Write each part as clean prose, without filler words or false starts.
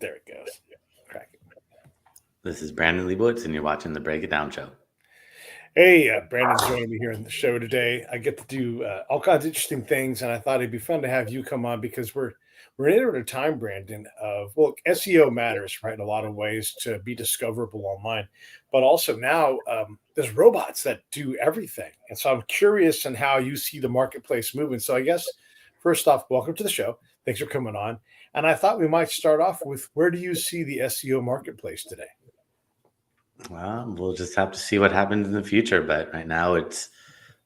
There it goes. Cracking. This is Brandon Leibowitz, and you're watching the Break It Down Show. Hey, Brandon's joining me here on the show today. I get to do all kinds of interesting things, and I thought it'd be fun to have you come on because we're in a time, Brandon, of well, SEO matters, right, in a lot of ways to be discoverable online, but also now there's robots that do everything, and so I'm curious on how you see the marketplace moving. So I guess first off, welcome to the show. Thanks for coming on. And I thought we might start off with where do you see the SEO marketplace today? Well, we'll just have to see what happens in the future. But right now, it's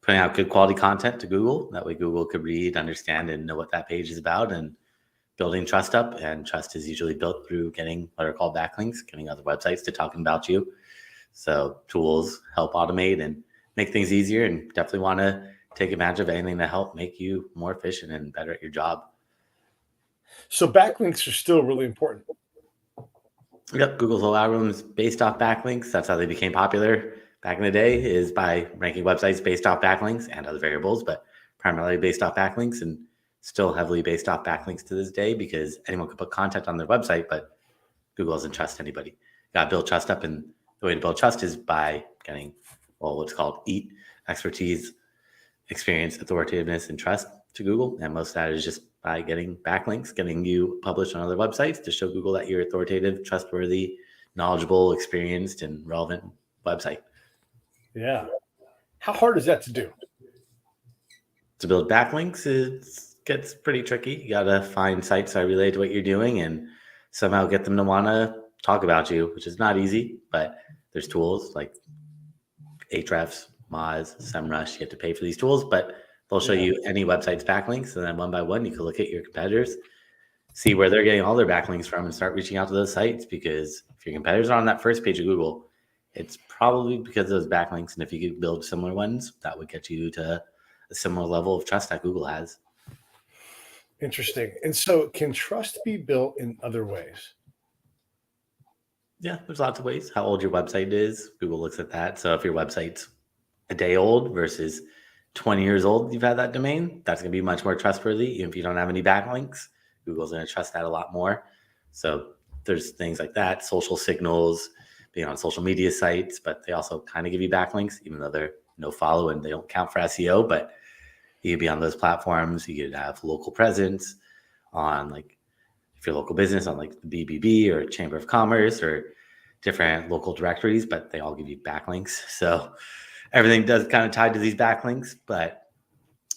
putting out good quality content to Google. That way, Google could read, understand, and know what that page is about, and building trust up. And trust is usually built through getting what are called backlinks, getting other websites to talking about you. So tools help automate and make things easier, and definitely want to take advantage of anything to help make you more efficient and better at your job. So backlinks are still really important. Yep, Google's whole algorithm is based off backlinks. That's how they became popular back in the day, is by ranking websites based off backlinks and other variables, but primarily based off backlinks, and still heavily based off backlinks to this day because anyone can put content on their website, but Google doesn't trust anybody. You got to build trust up, and the way to build trust is by getting, well, what's called EAT, expertise, experience, authoritativeness, and trust to Google. And most of that is just by getting backlinks, getting you published on other websites to show Google that you're authoritative, trustworthy, knowledgeable, experienced, and relevant website. Yeah. How hard is that to do? To build backlinks, it gets pretty tricky. You got to find sites that relate to what you're doing and somehow get them to want to talk about you, which is not easy, but there's tools like Ahrefs, Moz, SEMrush. You have to pay for these tools, but they'll show you any website's backlinks, and then one by one, you can look at your competitors, see where they're getting all their backlinks from, and start reaching out to those sites. Because if your competitors are on that first page of Google, it's probably because of those backlinks. And if you could build similar ones, that would get you to a similar level of trust that Google has. Interesting. And so, can trust be built in other ways? Yeah, there's lots of ways. How old your website is, Google looks at that. So if your website's a day old versus 20 years old, you've had that domain, that's going to be much more trustworthy. Even if you don't have any backlinks, Google's going to trust that a lot more. So there's things like that, social signals, being on social media sites, but they also kind of give you backlinks, even though they're no follow and they don't count for SEO. But you could be on those platforms. You could have local presence on, like, if you're a local business, on like the BBB or Chamber of Commerce or different local directories, but they all give you backlinks. So everything does kind of tied to these backlinks, but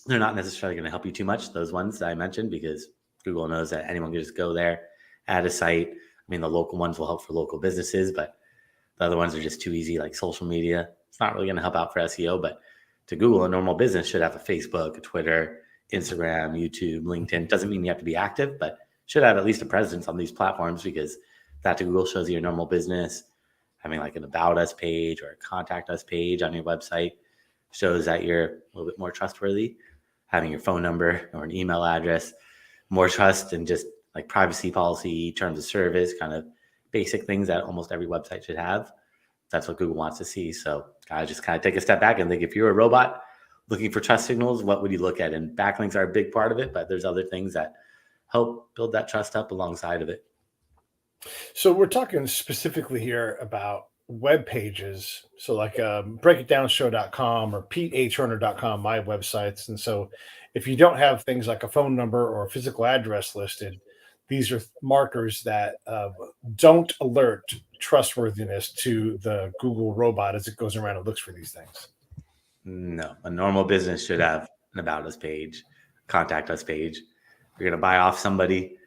they're not necessarily going to help you too much, those ones that I mentioned, because Google knows that anyone can just go there, add a site. I mean, the local ones will help for local businesses, but the other ones are just too easy, like social media. It's not really going to help out for SEO, but to Google, a normal business should have a Facebook, a Twitter, Instagram, YouTube, LinkedIn. Doesn't mean you have to be active, but should have at least a presence on these platforms, because that to Google shows you your normal business. Having like an About Us page or a Contact Us page on your website shows that you're a little bit more trustworthy. Having your phone number or an email address, more trust, and just like privacy policy, terms of service, kind of basic things that almost every website should have. That's what Google wants to see. So I just kind of take a step back and think, if you're a robot looking for trust signals, what would you look at? And backlinks are a big part of it, but there's other things that help build that trust up alongside of it. So, we're talking specifically here about web pages. So, like breakitdownshow.com or petehturner.com, my websites. And so, if you don't have things like a phone number or a physical address listed, these are markers that don't alert trustworthiness to the Google robot as it goes around and looks for these things. No, a normal business should have an About Us page, Contact Us page. If you're going to buy off somebody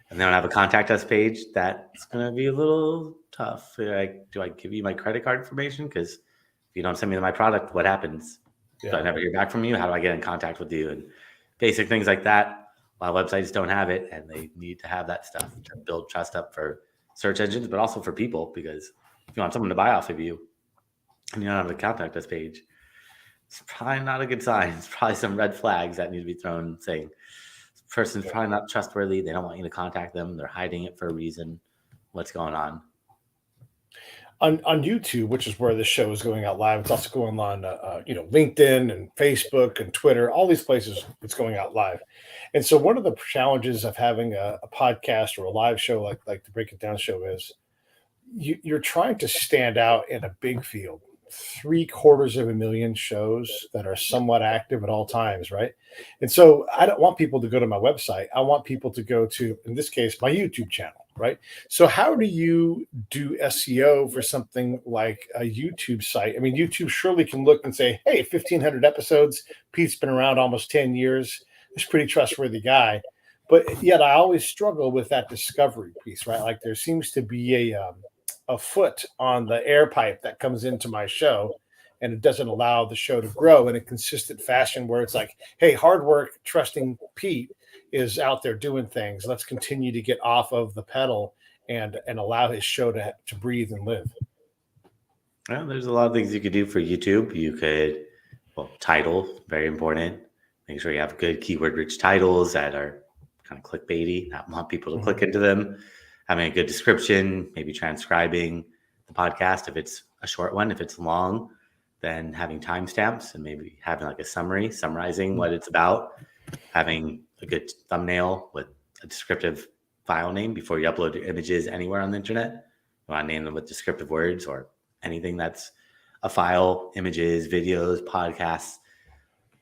and they don't have a Contact Us page, that's going to be a little tough. Like, do I give you my credit card information? Because if you don't send me my product, what happens? Do I never hear back from you? How do I get in contact with you? And basic things like that. A lot of websites don't have it, and they need to have that stuff to build trust up for search engines, but also for people. Because if you want someone to buy off of you and you don't have a Contact Us page, it's probably not a good sign. It's probably some red flags that need to be thrown, saying this person's probably not trustworthy. They don't want you to contact them. They're hiding it for a reason. What's going on? on YouTube, which is where the show is going out live. It's also going on, LinkedIn and Facebook and Twitter, all these places. It's going out live, and so one of the challenges of having a podcast or a live show like the Break It Down show is you're trying to stand out in a big field. 750,000 shows that are somewhat active at all times, right? And so I don't want people to go to my website. I want people to go to, in this case, my YouTube channel, right? So how do you do SEO for something like a YouTube site? I mean, YouTube surely can look and say, hey, 1,500 episodes. Pete's been around almost 10 years. He's a pretty trustworthy guy. But yet I always struggle with that discovery piece, right? Like there seems to be a foot on the air pipe that comes into my show, and it doesn't allow the show to grow in a consistent fashion where it's like, hey, hard work trusting Pete is out there doing things. Let's continue to get off of the pedal and allow his show to breathe and live. Well, there's a lot of things you could do for YouTube. You could, title, very important. Make sure you have good keyword rich titles that are kind of clickbaity, not want people to click into them. Having a good description, maybe transcribing the podcast if it's a short one. If it's long, then having timestamps and maybe having like a summarizing what it's about. Having a good thumbnail with a descriptive file name before you upload your images anywhere on the internet. You want to name them with descriptive words or anything that's a file, images, videos, podcasts.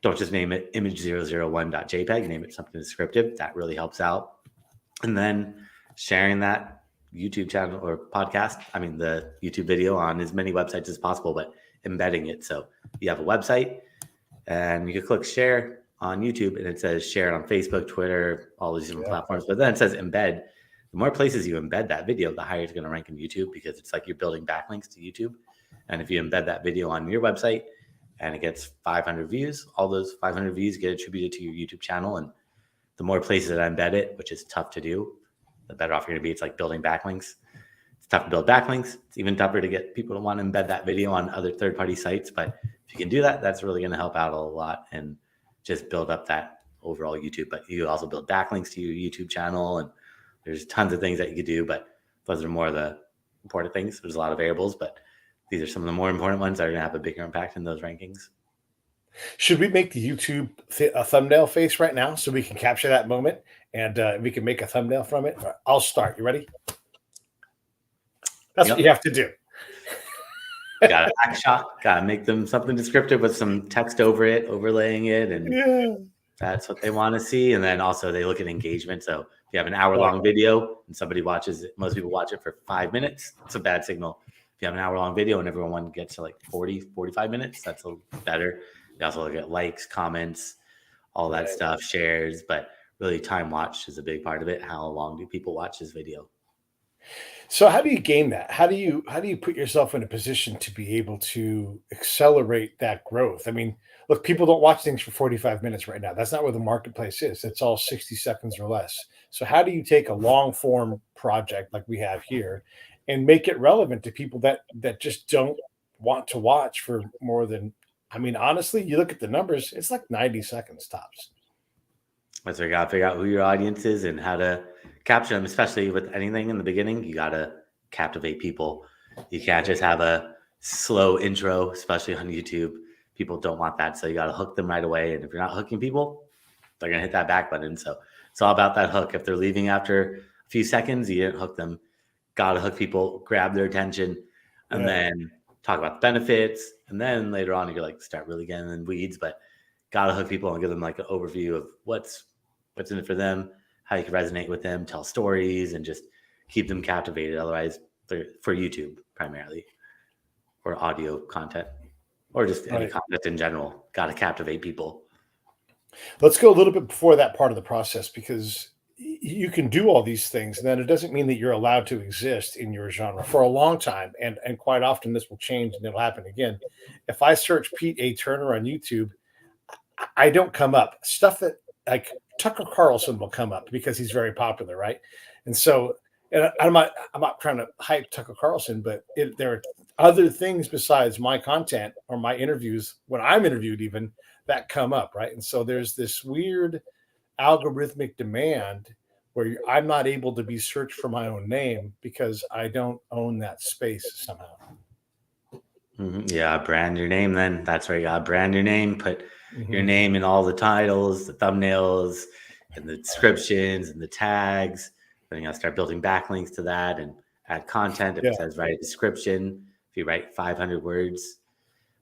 Don't just name it image001.jpg, name it something descriptive. That really helps out. And then sharing that YouTube channel or podcast, the YouTube video on as many websites as possible, but embedding it. So you have a website and you can click share on YouTube and it says share it on Facebook, Twitter, all these different platforms. But then it says embed. The more places you embed that video, the higher it's going to rank in YouTube because it's like you're building backlinks to YouTube. And if you embed that video on your website and it gets 500 views, all those 500 views get attributed to your YouTube channel. And the more places that embed it, which is tough to do, the better off you're going to be. It's like building backlinks. It's tough to build backlinks. It's even tougher to get people to want to embed that video on other third-party sites. But if you can do that, that's really going to help out a lot and just build up that overall YouTube. But you also build backlinks to your YouTube channel, and there's tons of things that you could do. But those are more of the important things. There's a lot of variables, but these are some of the more important ones that are going to have a bigger impact in those rankings. Should we make the YouTube a thumbnail face right now so we can capture that moment and we can make a thumbnail from it? I'll start. You ready? That's what you have to do. Got to back shot. Got to make them something descriptive with some text over it, overlaying it, and that's what they want to see. And then also they look at engagement. So if you have an hour-long video and somebody watches it, most people watch it for 5 minutes. It's a bad signal. If you have an hour-long video and everyone gets to like 40, 45 minutes, that's a little better. You also look at likes, comments, all that stuff, shares, but really time watched is a big part of it. How long do people watch this video? So how do you game that? How do you put yourself in a position to be able to accelerate that growth? I mean, look, people don't watch things for 45 minutes right now. That's not where the marketplace is. It's all 60 seconds or less. So how do you take a long form project like we have here and make it relevant to people that just don't want to watch for more than, honestly, you look at the numbers, it's like 90 seconds tops. That's where you got to figure out who your audience is and how to capture them, especially with anything in the beginning. You got to captivate people. You can't just have a slow intro, especially on YouTube. People don't want that. So you got to hook them right away. And if you're not hooking people, they're going to hit that back button. So it's all about that hook. If they're leaving after a few seconds, you didn't hook them. Got to hook people, grab their attention, and then talk about the benefits. And then later on, you like start really getting in the weeds, but got to hook people and give them like an overview of what's in it for them, how you can resonate with them, tell stories, and just keep them captivated. Otherwise, they're for YouTube primarily, or audio content, or just any content in general. Got to captivate people. Let's go a little bit before that part of the process, because you can do all these things, and then it doesn't mean that you're allowed to exist in your genre for a long time. And quite often this will change and it'll happen again. If I search Pete A. Turner on YouTube, I don't come up. Stuff that like Tucker Carlson will come up because he's very popular, right? And so, and I'm not trying to hype Tucker Carlson, but there are other things besides my content or my interviews when I'm interviewed even that come up, right? And so there's this weird algorithmic demand where I'm not able to be searched for my own name because I don't own that space somehow. Yeah, brand your name then. That's where you got to brand your name, put your Hmm. name in all the titles, the thumbnails, and the descriptions and the tags. Then you got to start building backlinks to that and add content. If Yeah. it says write a description, if you write 500 words,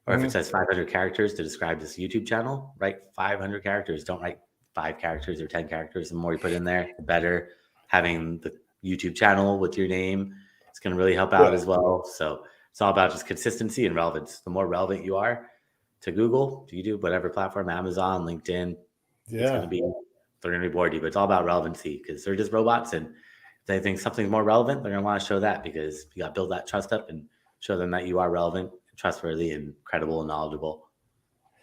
or if it Hmm. says 500 characters to describe this YouTube channel, write 500 characters. Don't write 5 characters or 10 characters. The more you put in there, the better. Having the YouTube channel with your name is going to really help out Yeah. as well. So it's all about just consistency and relevance. The more relevant you are to Google, YouTube, whatever platform, Amazon, LinkedIn, it's going to Yeah. be, they're going to reward you. But it's all about relevancy because they're just robots. And if they think something's more relevant, they're going to want to show that because you got to build that trust up and show them that you are relevant, trustworthy, and credible and knowledgeable.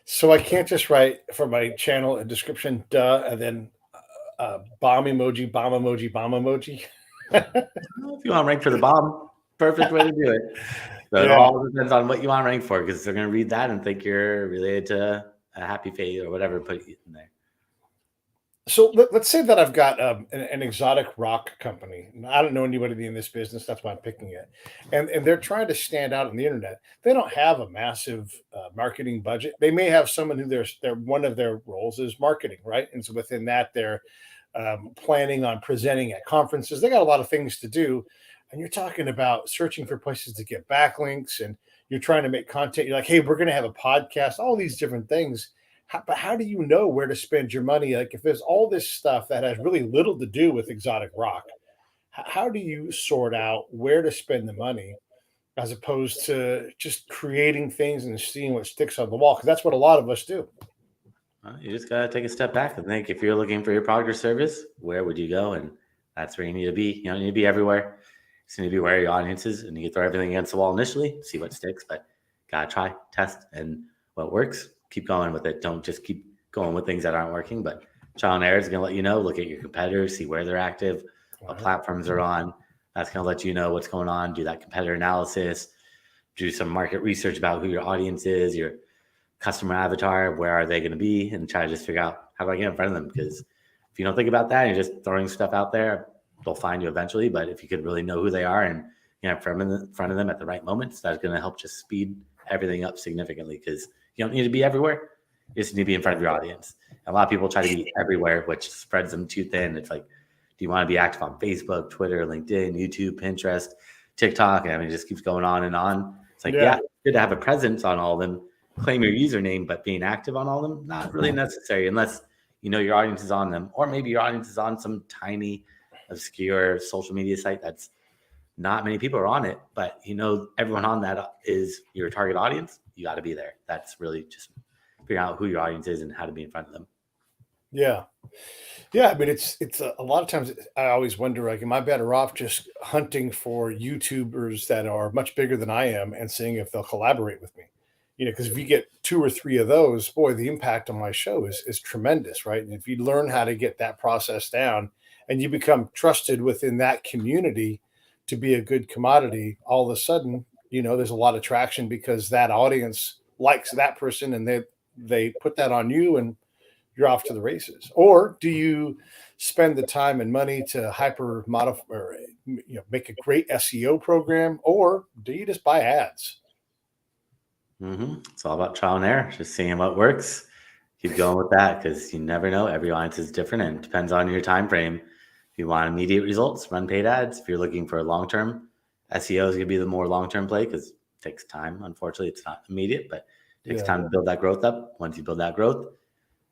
So I can't just write for my channel a description, and then bomb emoji, bomb emoji, bomb emoji. If you want to rank for the bomb, perfect way to do it. So it Yeah. all depends on what you want to rank for because they're going to read that and think you're related to a happy fate or whatever, put it in there. So let's say that I've got an exotic rock company. I don't know anybody in this business. That's why I'm picking it. And they're trying to stand out on the internet. They don't have a massive marketing budget. They may have someone who their one of their roles is marketing, right? And so within that, they're planning on presenting at conferences. They got a lot of things to do. And you're talking about searching for places to get backlinks, and you're trying to make content. You're like, hey, we're going to have a podcast, all these different things. But how do you know where to spend your money? Like, if there's all this stuff that has really little to do with exotic rock, how do you sort out where to spend the money as opposed to just creating things and seeing what sticks on the wall? Because that's what a lot of us do. You just got to take a step back and think if you're looking for your product or service, where would you go? And that's where you need to be. You don't need to be everywhere. You need to be where your audience is, and you can throw everything against the wall initially, see what sticks, but gotta try, test, and what works, keep going with it. Don't just keep going with things that aren't working, but trial and error is going to let you know. Look at your competitors, see where they're active, what platforms they're on. That's going to let you know what's going on. Do that competitor analysis, do some market research about who your audience is, your customer avatar, where are they going to be, and try to just figure out how do I get in front of them. Because if you don't think about that and you're just throwing stuff out there, they'll find you eventually. But if you could really know who they are and in front of them at the right moments, that's going to help just speed everything up significantly. Because you don't need to be everywhere. You just need to be in front of your audience. A lot of people try to be everywhere, which spreads them too thin. It's like, do you want to be active on Facebook, Twitter, LinkedIn, YouTube, Pinterest, TikTok? I mean, it just keeps going on and on. It's like, yeah, it's good to have a presence on all of them, claim your username, but being active on all of them, not really necessary unless you know your audience is on them. Or maybe your audience is on some tiny, obscure social media site that's not many people are on it, but everyone on that is your target audience. You got to be there. That's really just figuring out who your audience is and how to be in front of them. Yeah. Yeah, I mean, it's a lot of times I always wonder, like, am I better off just hunting for YouTubers that are much bigger than I am and seeing if they'll collaborate with me? Because if you get two or three of those, boy, the impact on my show is tremendous, right? And if you learn how to get that process down and you become trusted within that community to be a good commodity, all of a sudden, there's a lot of traction because that audience likes that person and they put that on you and you're off to the races. Or do you spend the time and money to hyper modify or make a great SEO program, or do you just buy ads? It's all about trial and error, just seeing what works. Keep going with that because you never know. Every audience is different and it depends on your time frame. If you want immediate results, run paid ads. If you're looking for a long term, SEO is going to be the more long term play because it takes time. Unfortunately, it's not immediate, but it takes time to build that growth up. Once you build that growth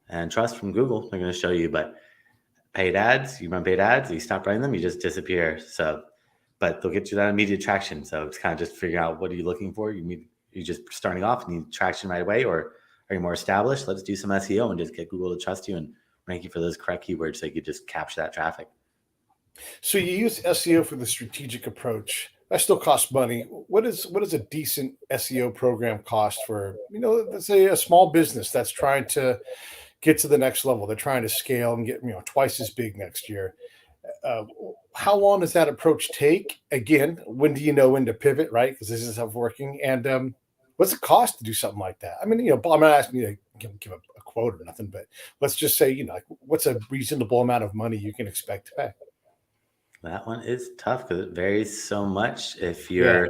and trust from Google, they're going to show you. But paid ads, you run paid ads, you stop running them, you just disappear. So, but they'll get you that immediate traction. So it's kind of just figuring out what are you looking for. You're just starting off, need traction right away, or are you more established? Let's do some SEO and just get Google to trust you and rank you for those correct keywords so you could just capture that traffic. So you use SEO for the strategic approach. That still costs money. What is a decent SEO program cost for, let's say a small business that's trying to get to the next level? They're trying to scale and get, twice as big next year. Uh, how long does that approach take? Again, when do you know when to pivot, right? Because this is stuff working. And what's it cost to do something like that? I mean, I'm not asking you to give a quote or nothing, but let's just say, like what's a reasonable amount of money you can expect to pay? That one is tough because it varies so much. If Yeah. you're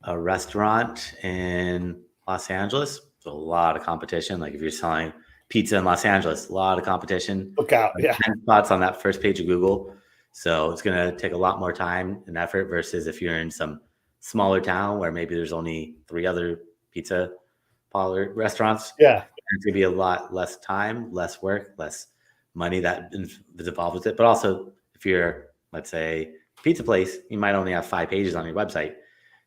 a restaurant in Los Angeles, there's a lot of competition. Like if you're selling pizza in Los Angeles, a lot of competition. Look out. Like Yeah. 10 spots on that first page of Google. So it's going to take a lot more time and effort versus if you're in some smaller town where maybe there's only 3 other pizza parlor restaurants. Yeah. It's going to be a lot less time, less work, less money that is involved with it. But also, if you're, let's say, pizza place, you might only have 5 pages on your website.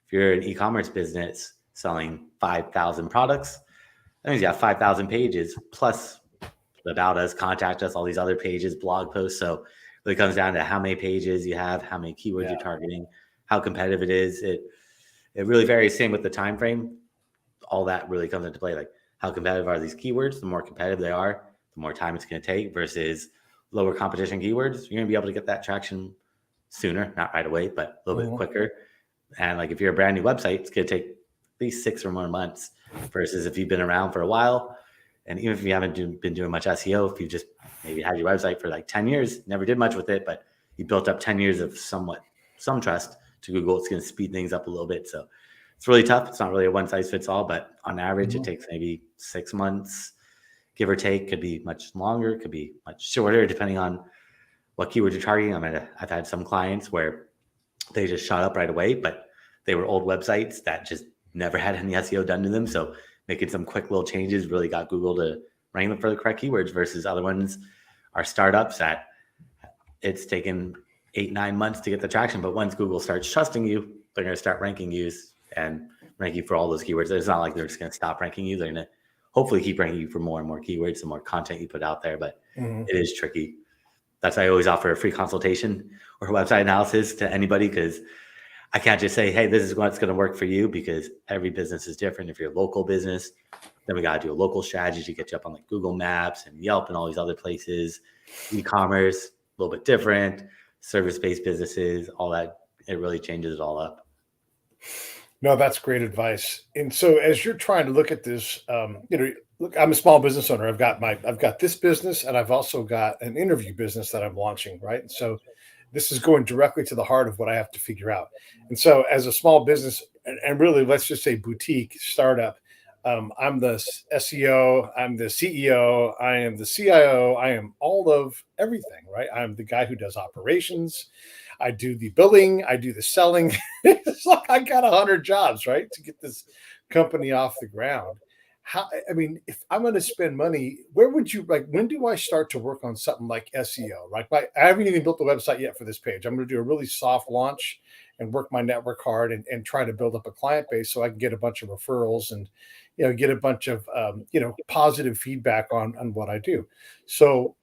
If you're an e-commerce business selling 5,000 products, that means you have 5,000 pages plus about us, contact us, all these other pages, blog posts. So it comes down to how many pages you have, how many keywords you're targeting, how competitive it is. It really varies. Same with the time frame. All that really comes into play. Like how competitive are these keywords? The more competitive they are, the more time it's going to take versus lower competition keywords. You're going to be able to get that traction sooner, not right away, but a little bit quicker. And like if you're a brand new website, it's going to take at least 6 or more months versus if you've been around for a while. And even if you haven't been doing much SEO, if you just maybe had your website for like 10 years, never did much with it, but you built up 10 years of some trust to Google, it's going to speed things up a little bit. So it's really tough. It's not really a one size fits all, but on average, it takes maybe 6 months, give or take. Could be much longer, could be much shorter, depending on what keywords you're targeting. I've had some clients where they just shot up right away, but they were old websites that just never had any SEO done to them. So making some quick little changes really got Google to rank them for the correct keywords versus other ones are startups that it's taken 8-9 months to get the traction. But once Google starts trusting you, they're going to start ranking you and rank you for all those keywords. It's not like they're just going to stop ranking you. They're going to hopefully keep ranking you for more and more keywords, the more content you put out there. But it is tricky. That's why I always offer a free consultation or website analysis to anybody, because I can't just say, hey, this is what's going to work for you, because every business is different. If you're a local business, then we got to do a local strategy to get you up on like Google Maps and Yelp and all these other places. E-commerce, a little bit different. Service-based businesses, all that, it really changes it all up. No, that's great advice. And so as you're trying to look at this, look, I'm a small business owner. I've got this business, and I've also got an interview business that I'm launching, right? And so this is going directly to the heart of what I have to figure out. And so as a small business, and really, let's just say boutique startup, I'm the SEO, I'm the CEO, I am the CIO, I am all of everything, right? I'm the guy who does operations. I do the billing, I do the selling. It's like I got 100 jobs, right, to get this company off the ground. If I'm going to spend money, where would you when do I start to work on something like SEO? Like I haven't even built the website yet for this page. I'm going to do a really soft launch and work my network hard and try to build up a client base so I can get a bunch of referrals and, get a bunch of, positive feedback on what I do. So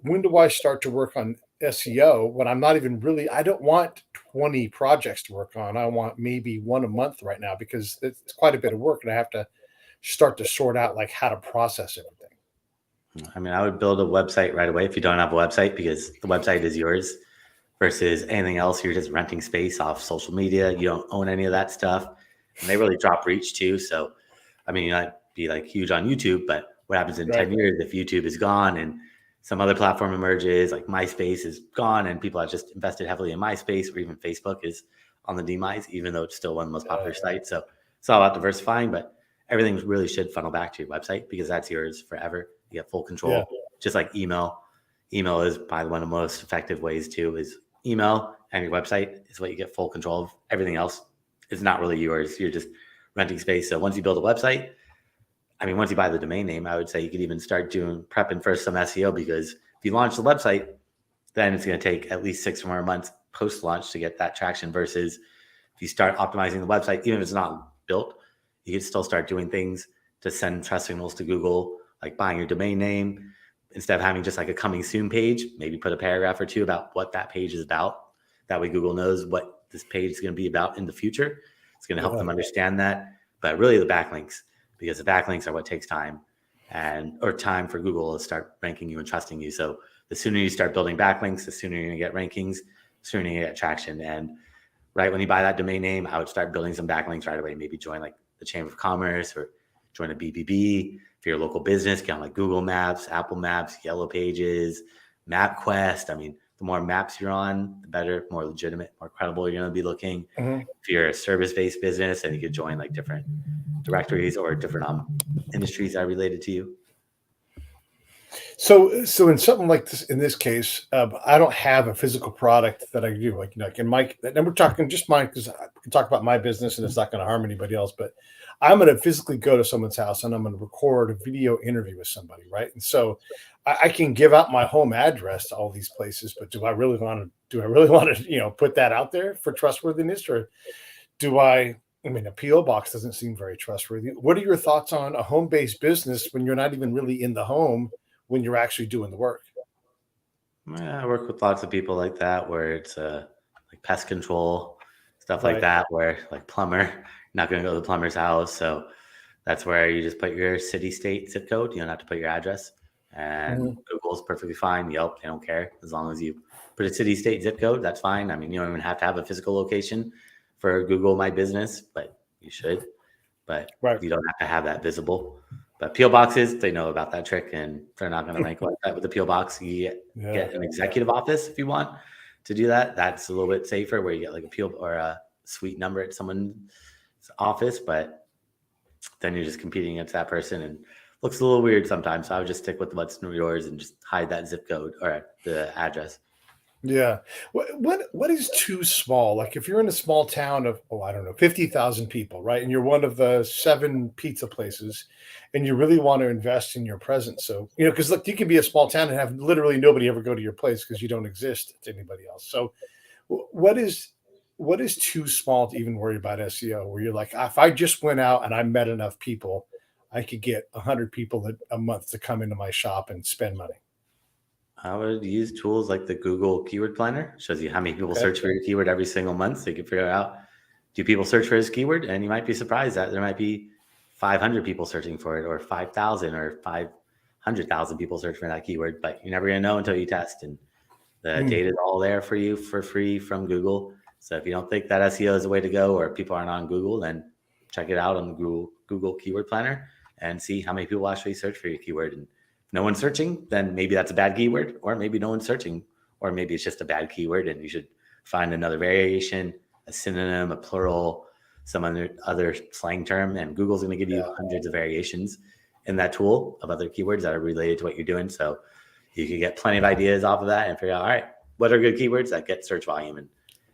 when do I start to work on SEO when I'm not even really, I don't want 20 projects to work on. I want maybe one a month right now because it's quite a bit of work and I have to start to sort out like how to process everything. I would build a website right away if you don't have a website, because the website is yours versus anything else. You're just renting space off social media. You don't own any of that stuff. And they really drop reach too. So, you might be like huge on YouTube, but what happens in 10 years if YouTube is gone and some other platform emerges, like MySpace is gone and people have just invested heavily in MySpace, or even Facebook is on the demise, even though it's still one of the most popular sites. So it's all about diversifying, but everything really should funnel back to your website because that's yours forever. You get full control, just like email. Email is probably one of the most effective ways too, is email, and your website is what you get full control of. Everything else is not really yours. You're just renting space. So once you build a website, once you buy the domain name, I would say you could even start prepping for some SEO, because if you launch the website, then it's going to take at least 6 or more months post-launch to get that traction, versus if you start optimizing the website, even if it's not built, you can still start doing things to send trust signals to Google, like buying your domain name. Instead of having just like a coming soon page, maybe put a paragraph or 2 about what that page is about. That way Google knows what this page is going to be about in the future. It's going to help them understand that. But really the backlinks, because the backlinks are what takes time or time for Google to start ranking you and trusting you. So the sooner you start building backlinks, the sooner you're going to get rankings, the sooner you get traction. And right when you buy that domain name, I would start building some backlinks right away. Maybe join like the Chamber of Commerce or join a BBB, If you're a local business, get on like Google Maps, Apple Maps, Yellow Pages, MapQuest. I mean, the more maps you're on, the better, more legitimate, more credible you're going to be looking. Mhm. If you're a service-based business, then you could join like different directories or different industries that are related to you. So in something like this, in this case, I don't have a physical product that I do. Like in my, and we're talking just mine because I can talk about my business and it's not going to harm anybody else. But I'm going to physically go to someone's house and I'm going to record a video interview with somebody, right? And so I can give out my home address to all these places, but do I really want to? Do I really want to, put that out there for trustworthiness, or do I? I mean, a PO box doesn't seem very trustworthy. What are your thoughts on a home-based business when you're not even really in the home when you're actually doing the work? Yeah, I work with lots of people like that where it's like pest control, stuff like Right. that, where like plumber, you're not going to go to the plumber's house. So that's where you just put your city, state, zip code. You don't have to put your address. And Mhm. Google's perfectly fine. Yelp, they don't care. As long as you put a city, state, zip code, that's fine. I mean, you don't even have to have a physical location for Google My Business, but you should. But Right. you don't have to have that visible. But PO boxes, they know about that trick, and they're not going to rank like that with the PO box. You Yeah. get an executive office if you want to do that. That's a little bit safer, where you get like a PO or a suite number at someone's office, but then you're just competing against that person, and looks a little weird sometimes. So I would just stick with what's yours and just hide that zip code or the address. Yeah. What is too small? Like if you're in a small town of, oh, I don't know, 50,000 people, right? And you're one of the 7 pizza places and you really want to invest in your presence. So, because look, you can be a small town and have literally nobody ever go to your place because you don't exist to anybody else. So what is too small to even worry about SEO where you're like, if I just went out and I met enough people, I could get 100 people a month to come into my shop and spend money. I would use tools like the Google Keyword Planner. Shows you how many people Okay. search for your keyword every single month, so you can figure out, do people search for his keyword? And you might be surprised that there might be 500 people searching for it, or 5,000, or 500,000 people search for that keyword. But you're never going to know until you test. And the Mm, data is all there for you for free from Google. So if you don't think that SEO is the way to go, or people aren't on Google, then check it out on the Google Keyword Planner and see how many people actually search for your keyword. And if no one's searching, then maybe that's a bad keyword, or maybe no one's searching, or maybe it's just a bad keyword and you should find another variation, a synonym, a plural, some other slang term. And Google's going to give you yeah. hundreds of variations in that tool of other keywords that are related to what you're doing. So you can get plenty of ideas off of that and figure out, all right, what are good keywords that get search volume? And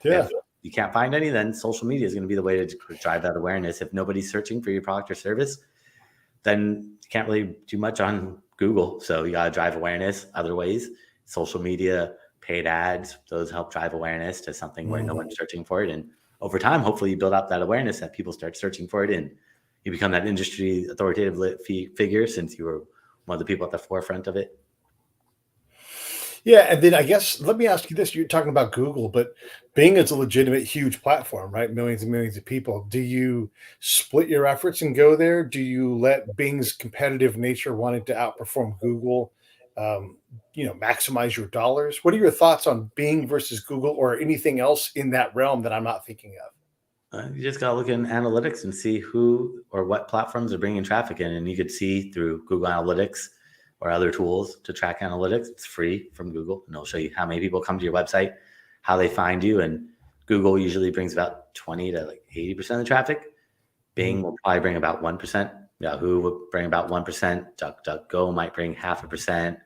Yeah. if you can't find any, then social media is going to be the way to drive that awareness. If nobody's searching for your product or service, then you can't really do much on Google. So you got to drive awareness other ways. Social media, paid ads, those help drive awareness to something where no Mhm. one's searching for it. And over time, hopefully you build up that awareness that people start searching for it, and you become that industry authoritative figure, since you were one of the people at the forefront of it. Yeah, and then I guess let me ask you this: you're talking about Google, but Bing is a legitimate huge platform, right? Millions and millions of people. Do you split your efforts and go there? Do you let Bing's competitive nature wanting to outperform Google, maximize your dollars? What are your thoughts on Bing versus Google or anything else in that realm that I'm not thinking of? You just got to look in analytics and see who or what platforms are bringing traffic in. And you could see through Google Analytics or other tools to track analytics. It's free from Google, and it'll show you how many people come to your website, how they find you. And Google usually brings about 20 to like 80% of the traffic. Mhm. Bing will probably bring about 1%. Yahoo will bring about 1%. DuckDuckGo might bring 0.5%.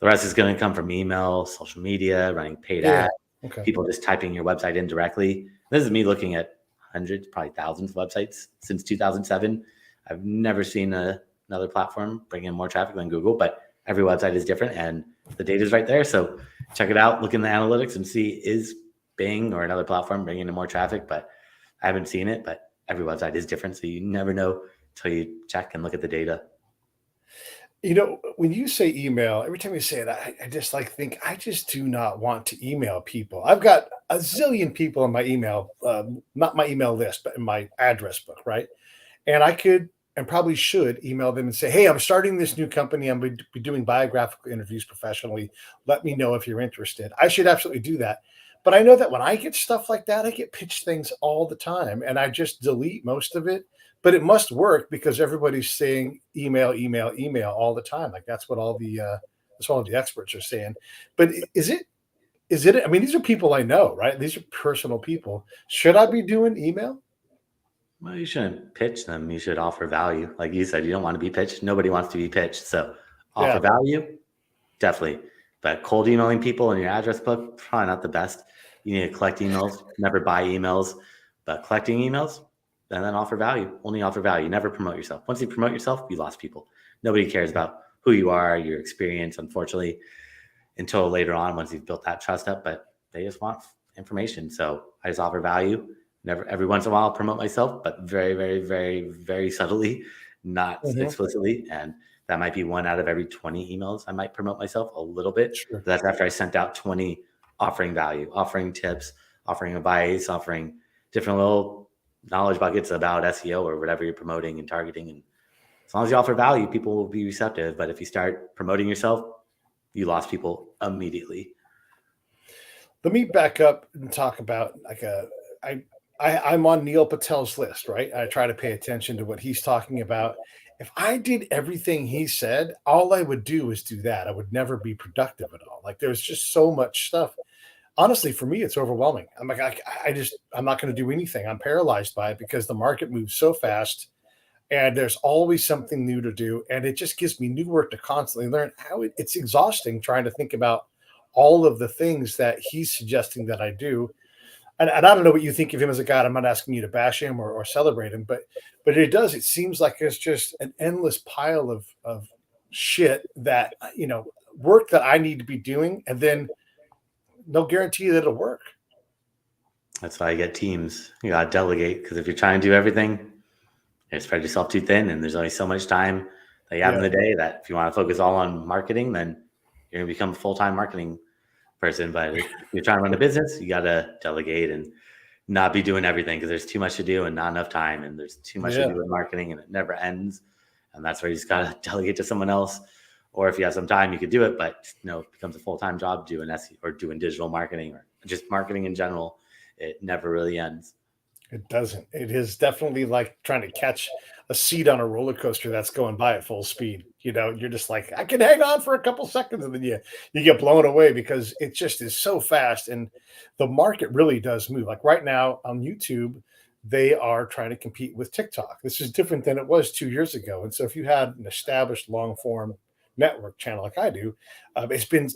The rest is going to come from email, social media, running paid Yeah. ads, Okay. people just typing your website in directly. This is me looking at hundreds, probably thousands of websites since 2007. I've never seen another platform bring in more traffic than Google, but every website is different and the data is right there. So check it out, look in the analytics and see, is Bing or another platform bringing in more traffic? But I haven't seen it, but every website is different. So you never know until you check and look at the data. When you say email, every time you say it, I just like think I just do not want to email people. I've got a zillion people in my email, not my email list, but in my address book, right? And I could and probably should email them and say, "Hey, I'm starting this new company. I'm going to be doing biographical interviews professionally. Let me know if you're interested." I should absolutely do that. But I know that when I get stuff like that, I get pitched things all the time, and I just delete most of it but it must work because everybody's saying email, email, email all the time. Like that's what all the experts are saying. But is it? I mean, these are people I know, right? These are personal people. Should I be doing email? Well, you shouldn't pitch them. You should offer value. Like you said, you don't want to be pitched. Nobody wants to be pitched. So offer Yeah. value, definitely. But cold emailing people in your address book, probably not the best. You need to collect emails, never buy emails, but collecting emails, and then offer value. Only offer value. Never promote yourself. Once you promote yourself, you lost people. Nobody cares about who you are, your experience, unfortunately, until later on once you've built that trust up. But they just want information. So I just offer value. Never every once in a while I'll promote myself, but very, very, very, very subtly, not Mhm. explicitly. And that might be one out of every 20 emails I might promote myself a little bit. Sure. That's after I sent out 20 offering value, offering tips, offering advice, offering different little knowledge buckets about SEO or whatever you're promoting and targeting. And as long as you offer value, people will be receptive. But if you start promoting yourself, you lost people immediately. Let me back up and talk about I I'm on Neil Patel's list, right? I try to pay attention to what he's talking about. If I did everything he said, all I would do is do that. I would never be productive at all. Like there's just so much stuff. Honestly, for me, it's overwhelming. I'm like, I'm not going to do anything. I'm paralyzed by it because the market moves so fast and there's always something new to do. And it just gives me new work to constantly learn how it's exhausting trying to think about all of the things that he's suggesting that I do. And I don't know what you think of him as a guy. I'm not asking you to bash him or celebrate him, but it does. It seems like it's just an endless pile of shit that work that I need to be doing, and then no guarantee that it'll work. That's why I get teams. You got to delegate because if you're trying to do everything, you spread yourself too thin, and there's only so much time that you have in Yeah, the day that if you want to focus all on marketing, then you're going to become a full-time marketing person. But if you're trying to run a business, you got to delegate and not be doing everything because there's too much to do and not enough time, and there's too much to yeah. do with marketing and it never ends. And that's where you just got to delegate to someone else. Or if you have some time, you could do it, but it becomes a full-time job doing SEO or doing digital marketing or just marketing in general. It never really ends. It doesn't. It is definitely like trying to catch a seat on a roller coaster that's going by at full speed. You're just like, I can hang on for a couple seconds, and then you get blown away because it just is so fast, and the market really does move. Like right now on YouTube, they are trying to compete with TikTok. This is different than it was 2 years ago. And so if you had an established long form network channel like I do, it's been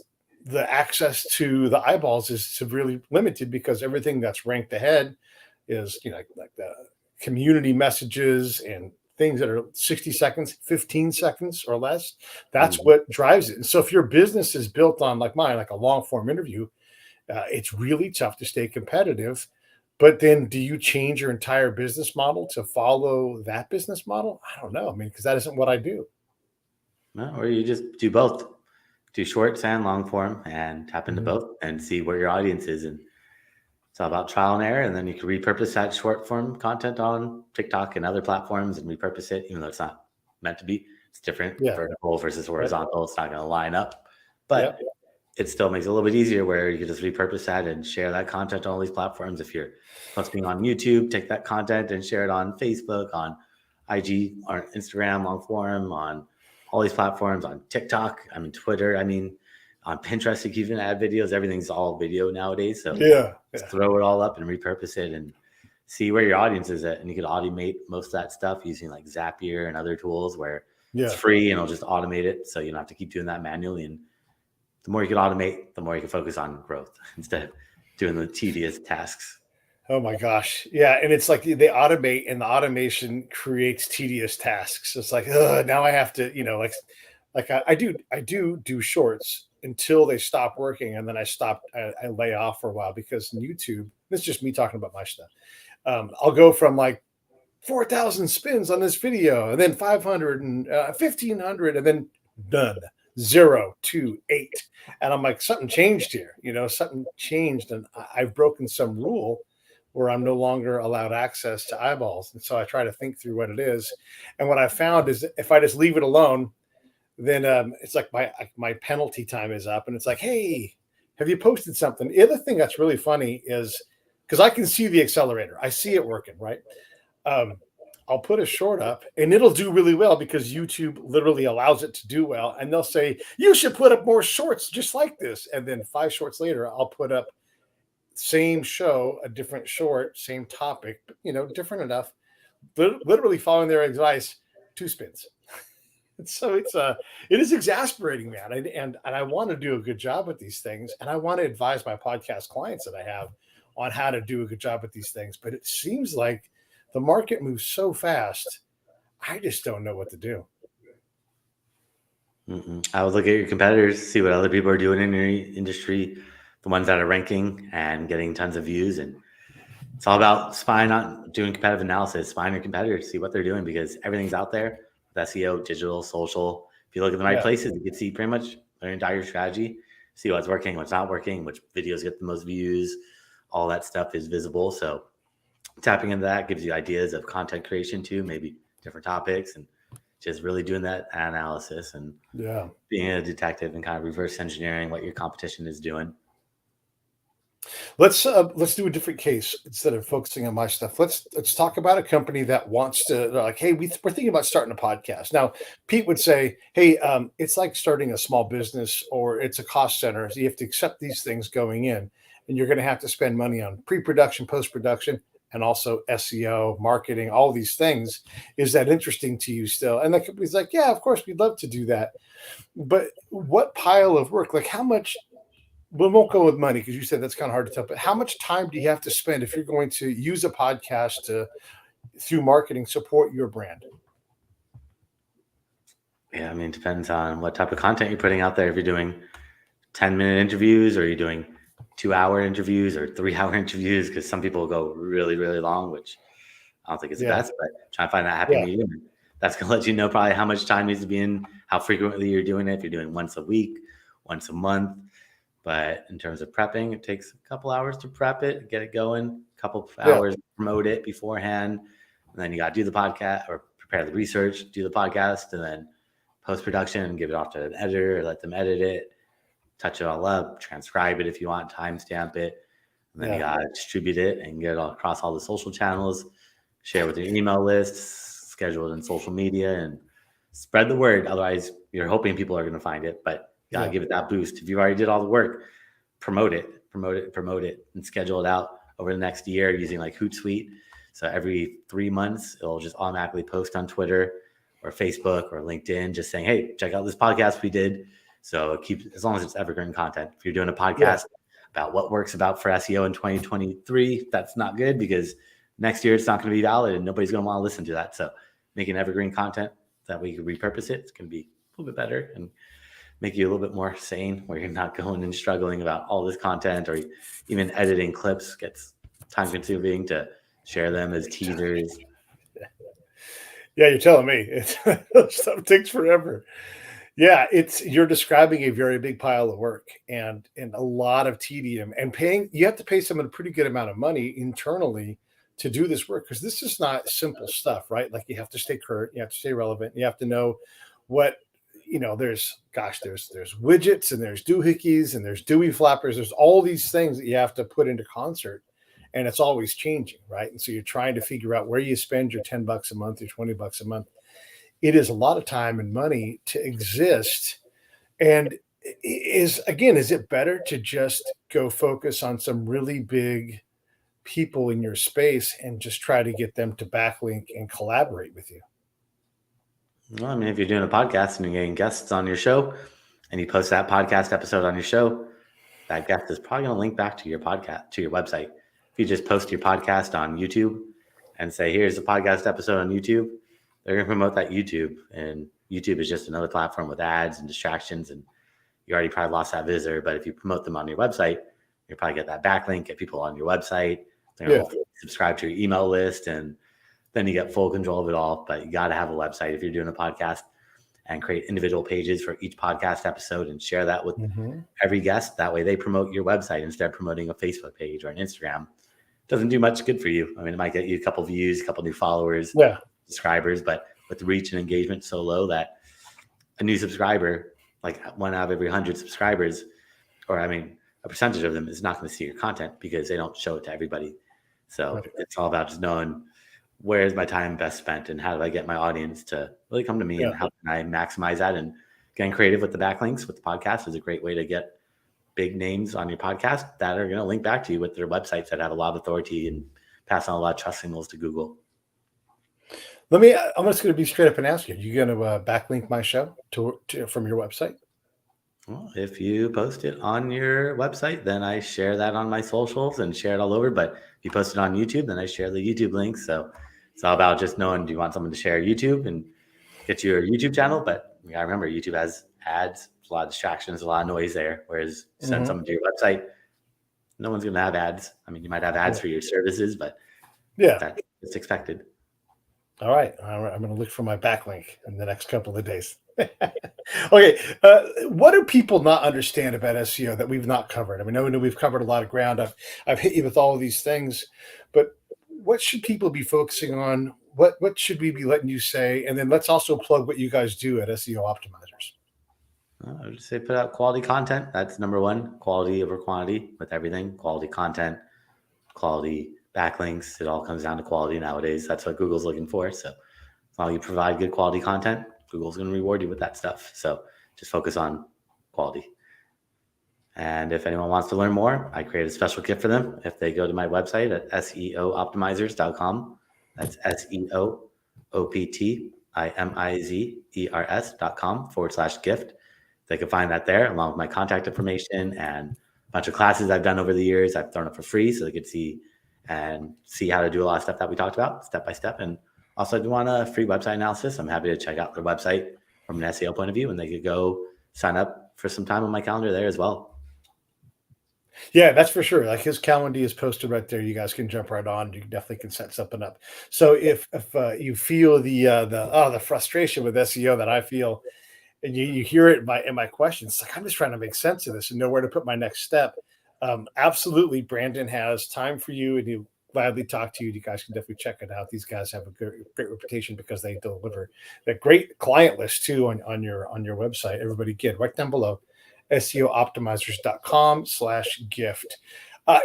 the access to the eyeballs is severely limited because everything that's ranked ahead is like the community messages and things that are 60 seconds, 15 seconds or less. That's Mhm. what drives it. And so if your business is built on like mine, like a long form interview, it's really tough to stay competitive. But then do you change your entire business model to follow that business model? I don't know. I mean, because that isn't what I do. No, or you just do both. Do shorts and long form and tap into Mhm. both and see where your audience is. And it's all about trial and error. And then you can repurpose that short form content on TikTok and other platforms and repurpose it, even though it's not meant to be. It's different, Yeah. vertical versus Yep. horizontal. It's not going to line up. But Yep. it still makes it a little bit easier where you can just repurpose that and share that content on all these platforms. If you're posting on YouTube, take that content and share it on Facebook, on IG, or Instagram, long form, on all these platforms, on TikTok, Twitter, on Pinterest, you can even add videos. Everything's all video nowadays. So Yeah. just Yeah. throw it all up and repurpose it and see where your audience is at. And you can automate most of that stuff using like Zapier and other tools where it's Yeah. free and it'll just automate it. So you don't have to keep doing that manually. And the more you can automate, the more you can focus on growth instead of doing the tedious tasks. Oh my gosh. Yeah. And it's like they automate and the automation creates tedious tasks. It's like, now I have to, like I do shorts until they stop working. And then I lay off for a while because in YouTube, this is just me talking about my stuff. I'll go from like 4,000 spins on this video and then 500 and 1,500 and then done. 0 to 8. And I'm like, something changed here. Something changed. And I've broken some rule where I'm no longer allowed access to eyeballs. And so I try to think through what it is. And what I found is that if I just leave it alone, then it's like my penalty time is up. And it's like, hey, have you posted something? The other thing that's really funny is because I can see the accelerator, I see it working, right? Um, I'll put a short up and it'll do really well because YouTube literally allows it to do well. And they'll say, you should put up more shorts just like this. And then 5 shorts later, I'll put up same show, a different short, same topic, different enough, literally following their advice, 2 spins. So it is exasperating, man. And I want to do a good job with these things. And I want to advise my podcast clients that I have on how to do a good job with these things. But it seems like the market moves so fast. I just don't know what to do. I would look at your competitors, see what other people are doing in your industry, the ones that are ranking and getting tons of views. And it's all about spying on doing competitive analysis, spying your competitors, see what they're doing, because everything's out there with SEO, digital, social. If you look in the right places, you can see pretty much their entire strategy, see what's working, what's not working, which videos get the most views. All that stuff is visible. So tapping into that gives you ideas of content creation too, maybe different topics, and just really doing that analysis and being a detective and kind of reverse engineering what your competition is doing. Let's do a different case instead of focusing on my stuff. Let's talk about a company that wants to, they're like, hey, we're thinking about starting a podcast. Now, Pete would say, hey, it's like starting a small business or it's a cost center. So you have to accept these things going in, and you're going to have to spend money on pre-production, post-production, and also SEO, marketing, all these things. Is that interesting to you still? And the company's like, yeah, of course, we'd love to do that. But what pile of work, like how much, we won't go with money because you said that's kind of hard to tell, but how much time do you have to spend if you're going to use a podcast to, through marketing, support your brand? Yeah, I mean, it depends on what type of content you're putting out there. If you're doing 10-minute interviews, or you're doing 2-hour interviews or 3-hour interviews, because some people go really, really long, which I don't think is the best, but try to find that happy medium. That's going to let you know probably how much time needs to be in, how frequently you're doing it. If you're doing once a week, once a month. But in terms of prepping, it takes a couple hours to prep it, get it going, a couple of hours to promote it beforehand. And then you got to do the podcast or prepare the research, do the podcast, and then post-production and give it off to an editor or let them edit it, touch it all up, transcribe it if you want, timestamp it. And then you got to distribute it and get it all across all the social channels, share with your email lists, schedule it in social media, and spread the word. Otherwise, you're hoping people are going to find it, but you got to give it that boost. If you already did all the work, promote it, and schedule it out over the next year using like Hootsuite. So every 3 months, it'll just automatically post on Twitter or Facebook or LinkedIn, just saying, hey, check out this podcast we did. So keep, as long as it's evergreen content. If you're doing a podcast about what works about for SEO in 2023, that's not good because next year it's not going to be valid and nobody's going to want to listen to that. So making evergreen content that we can repurpose it, it's going to be a little bit better and make you a little bit more sane, where you're not going and struggling about all this content, or even editing clips gets time consuming to share them as teasers. Yeah, you're telling me stuff takes forever. Yeah, you're describing a very big pile of work and a lot of tedium, and you have to pay someone a pretty good amount of money internally to do this work, because this is not simple stuff, right? Like you have to stay current, you have to stay relevant, you have to know what, there's widgets and there's doohickeys and there's dewey flappers. There's all these things that you have to put into concert, and it's always changing, right? And so you're trying to figure out where you spend your $10 a month or $20 a month. It is a lot of time and money to exist. And is it better to just go focus on some really big people in your space and just try to get them to backlink and collaborate with you? Well, I mean, if you're doing a podcast and you're getting guests on your show and you post that podcast episode on your show, that guest is probably going to link back to your podcast, to your website. If you just post your podcast on YouTube and say, here's the podcast episode on YouTube, they're going to promote that YouTube. And YouTube is just another platform with ads and distractions. And you already probably lost that visitor. But if you promote them on your website, you'll probably get that backlink, get people on your website. They're going to subscribe to your email list, and then you get full control of it all. But you got to have a website if you're doing a podcast, and create individual pages for each podcast episode and share that with every guest. That way they promote your website instead of promoting a Facebook page or an Instagram. It doesn't do much good for you. I mean, it might get you a couple views, a couple new followers, subscribers, but with the reach and engagement so low that a new subscriber, like 1 out of every 100 subscribers, or I mean, a percentage of them is not going to see your content because they don't show it to everybody. So it's all about just knowing where is my time best spent and how do I get my audience to really come to me, Yeah. and how can I maximize that? And getting creative with the backlinks with the podcast is a great way to get big names on your podcast that are going to link back to you with their websites that have a lot of authority and pass on a lot of trust signals to Google. I'm just going to be straight up and ask you, you going to backlink my show from your website? Well, if you post it on your website, then I share that on my socials and share it all over. But if you post it on YouTube, then I share the YouTube links. So it's all about just knowing, do you want someone to share YouTube and get your YouTube channel? But you gotta remember, YouTube has ads, a lot of distractions, a lot of noise there. Whereas send someone to your website, no one's going to have ads. I mean, you might have ads for your services, but that's expected. All right. I'm going to look for my backlink in the next couple of days. Okay. What do people not understand about SEO that we've not covered? I mean, I know we've covered a lot of ground. I've hit you with all of these things, but what should people be focusing on? What should we be letting you say? And then let's also plug what you guys do at SEO Optimizers. I would say put out quality content. That's number one, quality over quantity with everything. Quality content, quality backlinks. It all comes down to quality nowadays. That's what Google's looking for. So as long as you provide good quality content, Google's going to reward you with that stuff. So just focus on quality. And if anyone wants to learn more, I create a special gift for them. If they go to my website at SEOoptimizers.com, that's SEOoptimizers.com/gift. They can find that there along with my contact information and a bunch of classes I've done over the years. I've thrown up for free so they could see how to do a lot of stuff that we talked about step by step. And also, if you want a free website analysis, I'm happy to check out their website from an SEO point of view, and they could go sign up for some time on my calendar there as well. Yeah, that's for sure. Like his calendar is posted right there. You guys can jump right on. You definitely can set something up. So if you feel the frustration with SEO that I feel, and you hear it in my questions, it's like I'm just trying to make sense of this and know where to put my next step. Absolutely, Brandon has time for you, and he'll gladly talk to you. You guys can definitely check it out. These guys have a great reputation because they deliver a great client list too on your website. Everybody get right down below. SEOoptimizers.com/gift.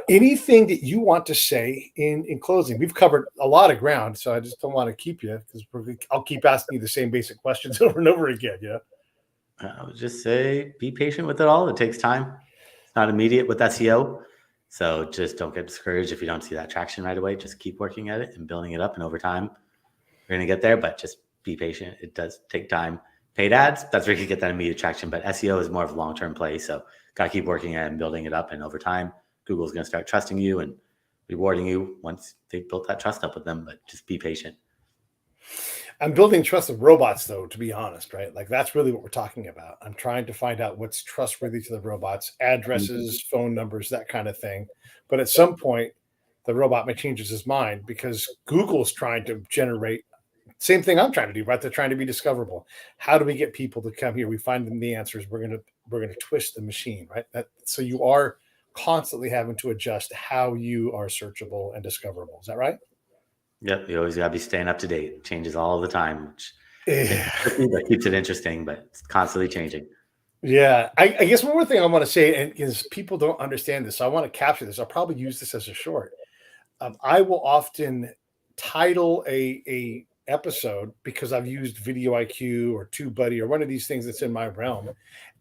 Anything that you want to say in closing? We've covered a lot of ground, so I just don't want to keep you because I'll keep asking you the same basic questions over and over again. Yeah. I would just say be patient with it all. It takes time. It's not immediate with SEO. So just don't get discouraged if you don't see that traction right away. Just keep working at it and building it up. And over time, you're going to get there, but just be patient. It does take time. Paid ads, that's where you get that immediate traction. But SEO is more of a long-term play. So got to keep working at it and building it up. And over time, Google's going to start trusting you and rewarding you once they've built that trust up with them. But just be patient. I'm building trust with robots, though, to be honest, right? Like that's really what we're talking about. I'm trying to find out what's trustworthy to the robots, addresses, phone numbers, that kind of thing. But at some point, the robot may change his mind because Google's trying to generate same thing I'm trying to do, right? They're trying to be discoverable. How do we get people to come here? We find them the answers. We're gonna twist the machine, right? So you are constantly having to adjust how you are searchable and discoverable. Is that right? Yep. You always got to be staying up to date. It changes all the time, which Yeah. keeps it interesting, but it's constantly changing. Yeah. I guess one more thing I want to say, and is people don't understand this, so I want to capture this. I'll probably use this as a short. I will often title a episode because I've used Video IQ or TubeBuddy or one of these things that's in my realm,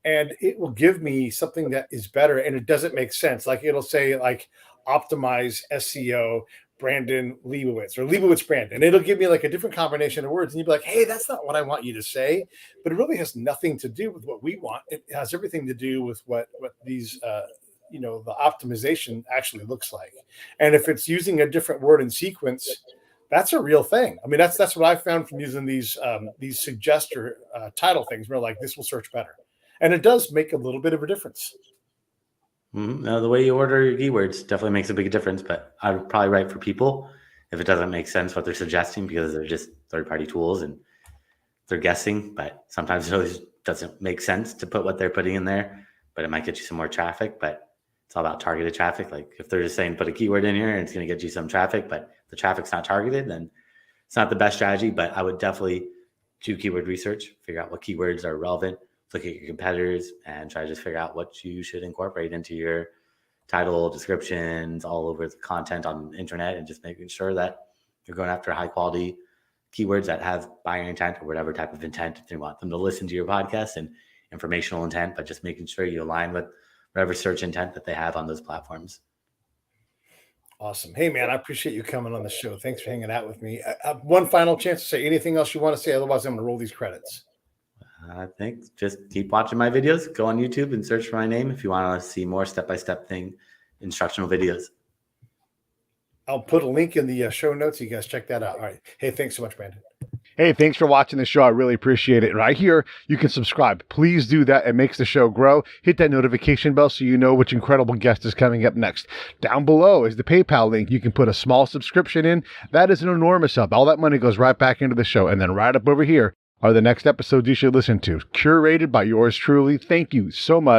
and it will give me something that is better, and it doesn't make sense. Like it'll say like optimize SEO Brandon Leibowitz or Leibowitz Brandon. It'll give me like a different combination of words, and you'll be like, hey, that's not what I want you to say. But it really has nothing to do with what we want. It has everything to do with what these the optimization actually looks like. And if it's using a different word in sequence, that's a real thing. I mean, that's what I found from using these suggester title things. Where like this will search better, and it does make a little bit of a difference. Now, the way you order your keywords definitely makes a big difference, but I would probably write for people if it doesn't make sense what they're suggesting because they're just third-party tools and they're guessing, but sometimes it always doesn't make sense to put what they're putting in there, but it might get you some more traffic, but it's all about targeted traffic. Like if they're just saying put a keyword in here and it's going to get you some traffic, but the traffic's not targeted, then it's not the best strategy. But I would definitely do keyword research, figure out what keywords are relevant, look at your competitors, and try to just figure out what you should incorporate into your title, descriptions, all over the content on the internet, and just making sure that They're going after high quality keywords that have buyer intent or whatever type of intent if you want them to listen to your podcast, and informational intent, but just making sure you align with whatever search intent that they have on those platforms. Awesome. Hey, man, I appreciate you coming on the show. Thanks for hanging out with me. One final chance to say anything else you want to say. Otherwise, I'm going to roll these credits. I think just keep watching my videos. Go on YouTube and search for my name if you want to see more step-by-step instructional videos. I'll put a link in the show notes. You guys check that out. All right. Hey, thanks so much, Brandon. Hey, thanks for watching the show. I really appreciate it. Right here, you can subscribe. Please do that. It makes the show grow. Hit that notification bell so you know which incredible guest is coming up next. Down below is the PayPal link. You can put a small subscription in. That is an enormous help. All that money goes right back into the show. And then right up over here are the next episodes you should listen to, curated by yours truly. Thank you so much.